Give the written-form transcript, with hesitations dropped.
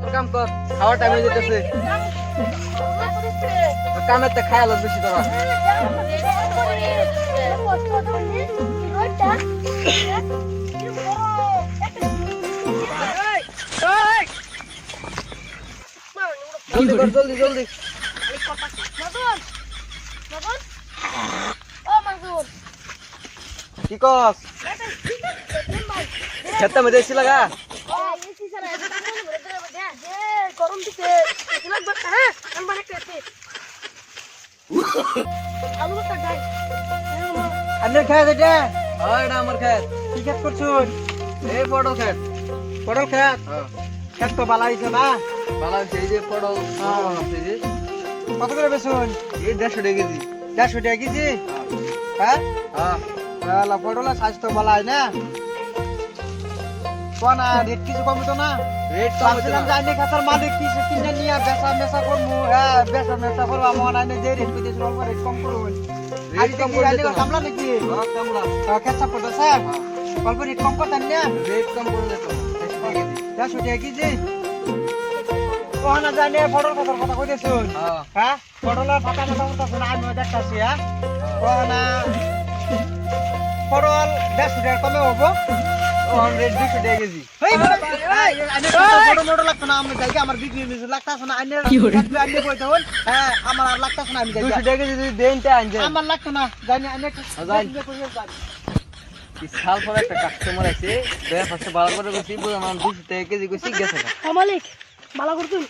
তোর কাম কর খাওয়ার টাইম হয়ে যেতেছে কামের তে খায়াল বেশি তোরা জলদি কর জলদি জলদি কি কস খেতে মধ্যে এসি লাগা গরম দিতে হ্যাঁ আমি বানাতে আলু কাটাই আন্নে খায় এটা হ্যাঁ এটা আমার খেত কি খেত করছুন এই পটল খেত পটল খেত হ্যাঁ খেত তো ভালো হইছে না ভালো আছে এই যে পটল আছে যে কত করে বেচুন এই 150 টাকা কেজি 150 টাকা কেজি হ্যাঁ হ্যাঁ তাহলে পটলের স্বাস্থ্য ভালো হয় না কোন রেট কিছু কমিত না রেট তো ভাবছিলাম যে আইনে খাতার মালিক কিছু কিনে নিয়ে বেচা মেচা করবো হ্যাঁ বেচা মেচা করবো আমার আইনে যে রেট পেয়েছিল অল্প রেট কম করুন রেট কম করে দিতে কামলা নাকি হ্যাঁ কামলা কেঁচা পড়তে স্যার অল্প রেট কম করতেন না রেট কম করে দিতে 150 টাকা কেজি কোহানা জানে পটল কথার কথা কইতেছুন হ্যাঁ হ্যাঁ পটলের পাতা মাথা করতেছুন আমি দেখতেছি হ্যাঁ কোহানা পটল 150 টাকা কমে হবো ওখান রেট 200 টাকা কেজি মোটো লাগতো না আমি যাই আমার বিক্রি লাগতাছে না আইনের আইনে কইতে হন হ্যাঁ আমার আর লাগতাছে না আমি যাই 200 টাকা কেজি যদি দেন তে আনছে আমার লাগতো না জানি আইনে কি সাল পরে একটা কাস্টমার আছে দেয়া ফার্স্টে ভালো করে কইছি বুঝা না 200 টাকা কেজি কইছি গেছে মালিক ভালো করতুন